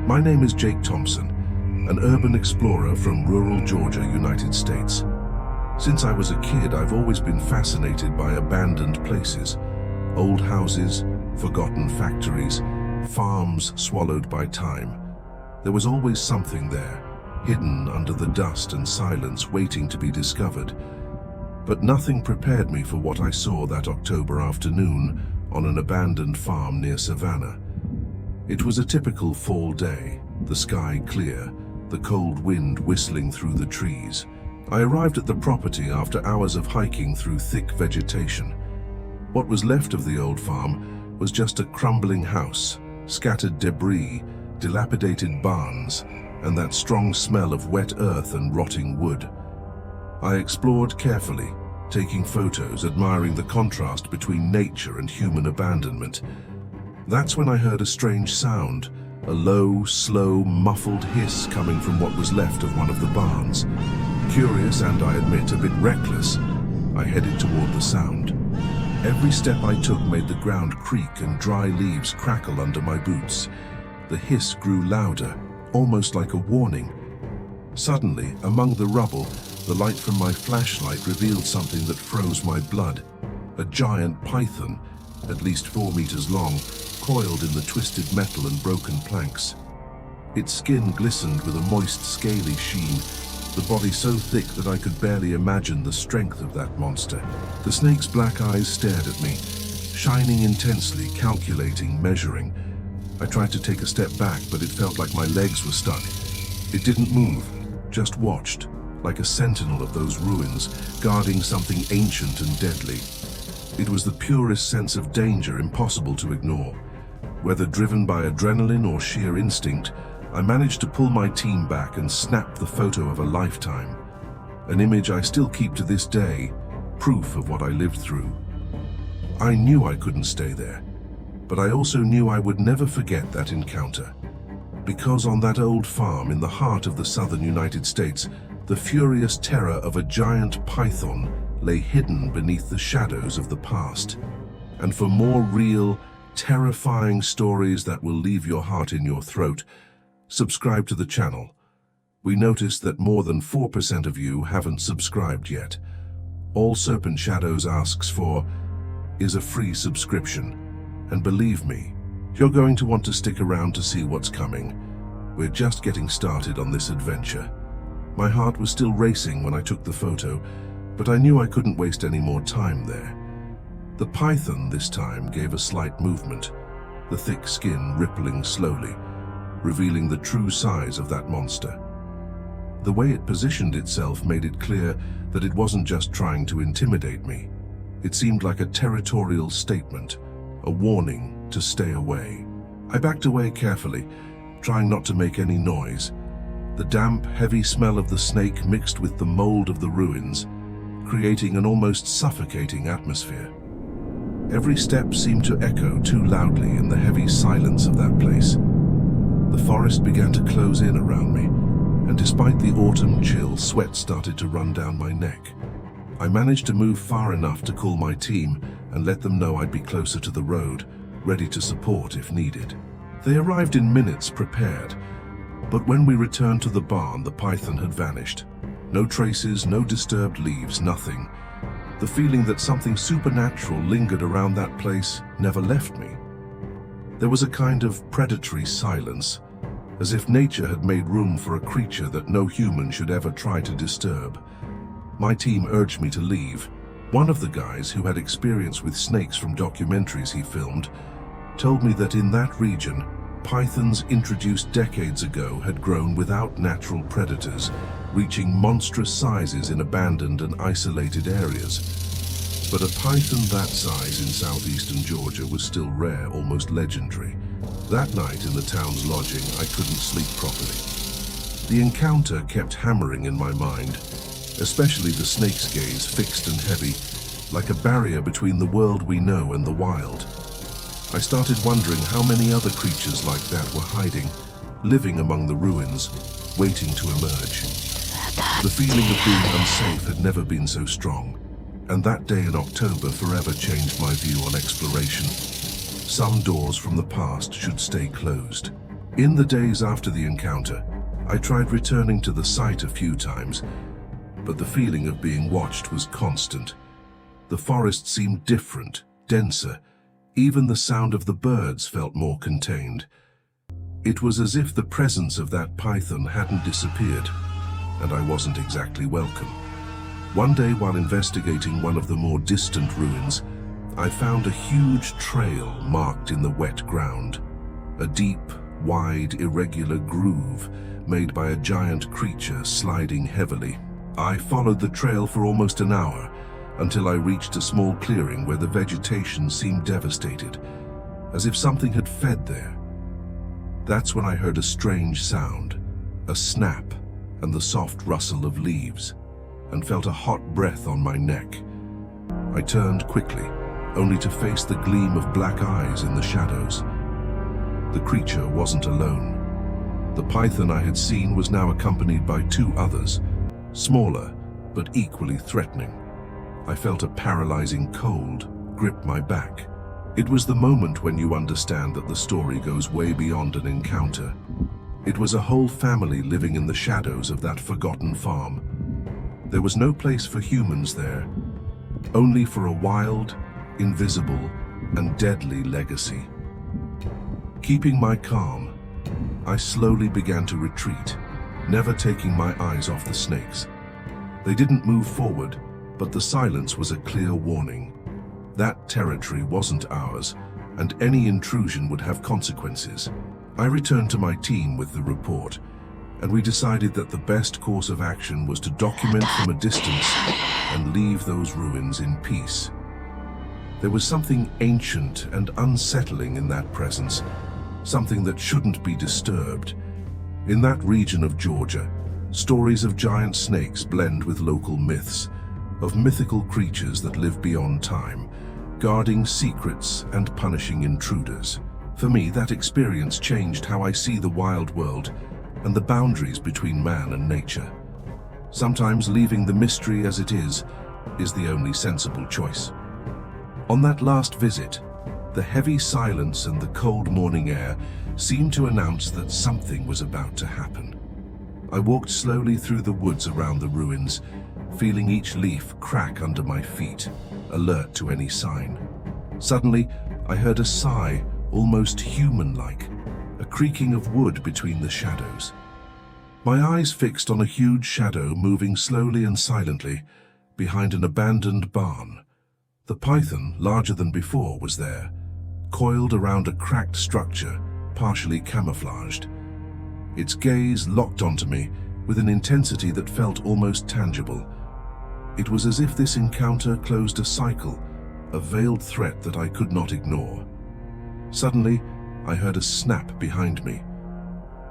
My name is Jake Thompson, an urban explorer from rural Georgia, United States. Since I was a kid, I've always been fascinated by abandoned places. Old houses, forgotten factories, farms swallowed by time. There was always something there, hidden under the dust and silence, waiting to be discovered. But nothing prepared me for what I saw that October afternoon on an abandoned farm near Savannah. It was a typical fall day, the sky clear, the cold wind whistling through the trees. I arrived at the property after hours of hiking through thick vegetation. What was left of the old farm was just a crumbling house, scattered debris, dilapidated barns, and that strong smell of wet earth and rotting wood. I explored carefully, taking photos, admiring the contrast between nature and human abandonment. That's when I heard a strange sound, a low, slow, muffled hiss coming from what was left of one of the barns. Curious and, I admit, a bit reckless, I headed toward the sound. Every step I took made the ground creak and dry leaves crackle under my boots. The hiss grew louder, almost like a warning. Suddenly, among the rubble, the light from my flashlight revealed something that froze my blood. A giant python, at least 4 meters long, coiled in the twisted metal and broken planks. Its skin glistened with a moist, scaly sheen, the body so thick that I could barely imagine the strength of that monster. The snake's black eyes stared at me, shining intensely, calculating, measuring. I tried to take a step back, but it felt like my legs were stuck. It didn't move, just watched, like a sentinel of those ruins, guarding something ancient and deadly. It was the purest sense of danger, impossible to ignore. Whether driven by adrenaline or sheer instinct, I managed to pull my team back and snap the photo of a lifetime. An image I still keep to this day, proof of what I lived through. I knew I couldn't stay there, but I also knew I would never forget that encounter. Because on that old farm in the heart of the southern United States, the furious terror of a giant python lay hidden beneath the shadows of the past. And for more real, terrifying stories that will leave your heart in your throat, subscribe to the channel. We noticed that more than 4% of you haven't subscribed yet. All Serpent Shadows asks for is a free subscription. And believe me, you're going to want to stick around to see what's coming. We're just getting started on this adventure. My heart was still racing when I took the photo, but I knew I couldn't waste any more time there. The python this time gave a slight movement, the thick skin rippling slowly, revealing the true size of that monster. The way it positioned itself made it clear that it wasn't just trying to intimidate me. It seemed like a territorial statement, a warning to stay away. I backed away carefully, trying not to make any noise. The damp, heavy smell of the snake mixed with the mold of the ruins, creating an almost suffocating atmosphere. Every step seemed to echo too loudly in the heavy silence of that place. The forest began to close in around me, and despite the autumn chill, sweat started to run down my neck. I managed to move far enough to call my team and let them know I'd be closer to the road, ready to support if needed. They arrived in minutes, prepared, but when we returned to the barn, the python had vanished. No traces, no disturbed leaves, nothing. The feeling that something supernatural lingered around that place never left me. There was a kind of predatory silence, as if nature had made room for a creature that no human should ever try to disturb. My team urged me to leave. One of the guys, who had experience with snakes from documentaries he filmed, told me that in that region, pythons introduced decades ago had grown without natural predators, reaching monstrous sizes in abandoned and isolated areas. But a python that size in southeastern Georgia was still rare, almost legendary. That night in the town's lodging, I couldn't sleep properly. The encounter kept hammering in my mind, especially the snake's gaze, fixed and heavy, like a barrier between the world we know and the wild. I started wondering how many other creatures like that were hiding, living among the ruins, waiting to emerge. The feeling of being unsafe had never been so strong, and that day in October forever changed my view on exploration. Some doors from the past should stay closed. In the days after the encounter, I tried returning to the site a few times, but the feeling of being watched was constant. The forest seemed different, denser. Even the sound of the birds felt more contained. It was as if the presence of that python hadn't disappeared, and I wasn't exactly welcome. One day, while investigating one of the more distant ruins, I found a huge trail marked in the wet ground. A deep, wide, irregular groove made by a giant creature sliding heavily. I followed the trail for almost an hour until I reached a small clearing where the vegetation seemed devastated, as if something had fed there. That's when I heard a strange sound, a snap and the soft rustle of leaves, and felt a hot breath on my neck. I turned quickly, only to face the gleam of black eyes in the shadows. The creature wasn't alone. The python I had seen was now accompanied by two others, smaller but equally threatening. I felt a paralyzing cold grip my back. It was the moment when you understand that the story goes way beyond an encounter. It was a whole family living in the shadows of that forgotten farm. There was no place for humans there, only for a wild, invisible, and deadly legacy. Keeping my calm, I slowly began to retreat, never taking my eyes off the snakes. They didn't move forward, but the silence was a clear warning. That territory wasn't ours, and any intrusion would have consequences. I returned to my team with the report, and we decided that the best course of action was to document from a distance and leave those ruins in peace. There was something ancient and unsettling in that presence, something that shouldn't be disturbed. In that region of Georgia, stories of giant snakes blend with local myths, of mythical creatures that live beyond time, guarding secrets and punishing intruders. For me, that experience changed how I see the wild world and the boundaries between man and nature. Sometimes leaving the mystery as it is the only sensible choice. On that last visit, the heavy silence and the cold morning air seemed to announce that something was about to happen. I walked slowly through the woods around the ruins, feeling each leaf crack under my feet, alert to any sign. Suddenly, I heard a sigh, almost human-like, a creaking of wood between the shadows. My eyes fixed on a huge shadow moving slowly and silently behind an abandoned barn. The python, larger than before, was there, coiled around a cracked structure, partially camouflaged. Its gaze locked onto me with an intensity that felt almost tangible. It was as if this encounter closed a cycle, a veiled threat that I could not ignore. Suddenly, I heard a snap behind me.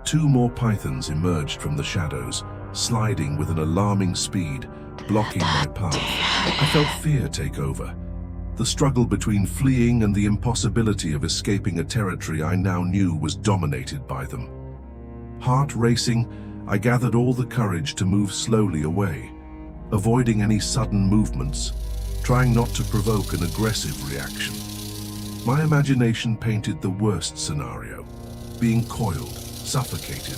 Two more pythons emerged from the shadows, sliding with an alarming speed, blocking my path. I felt fear take over. The struggle between fleeing and the impossibility of escaping a territory I now knew was dominated by them. Heart racing, I gathered all the courage to move slowly away, avoiding any sudden movements, trying not to provoke an aggressive reaction. My imagination painted the worst scenario, being coiled, suffocated,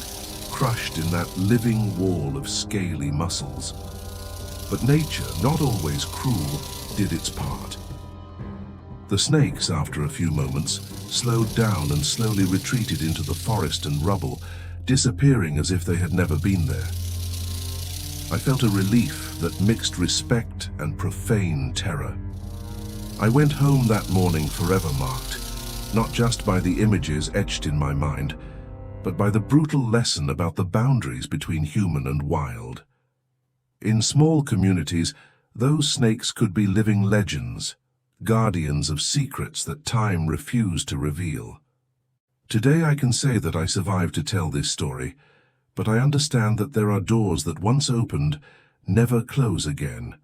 crushed in that living wall of scaly muscles. But nature, not always cruel, did its part. The snakes, after a few moments, slowed down and slowly retreated into the forest and rubble, disappearing as if they had never been there. I felt a relief that mixed respect and profane terror. I went home that morning forever marked, not just by the images etched in my mind, but by the brutal lesson about the boundaries between human and wild. In small communities, those snakes could be living legends, guardians of secrets that time refused to reveal. Today I can say that I survived to tell this story, but I understand that there are doors that once opened never close again.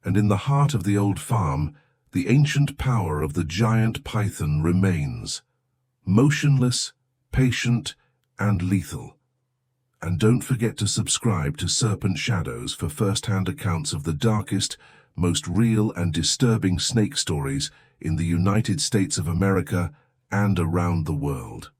And in the heart of the old farm, the ancient power of the giant python remains, motionless, patient, and lethal. And don't forget to subscribe to Serpent Shadows for first-hand accounts of the darkest, most real and disturbing snake stories in the United States of America and around the world.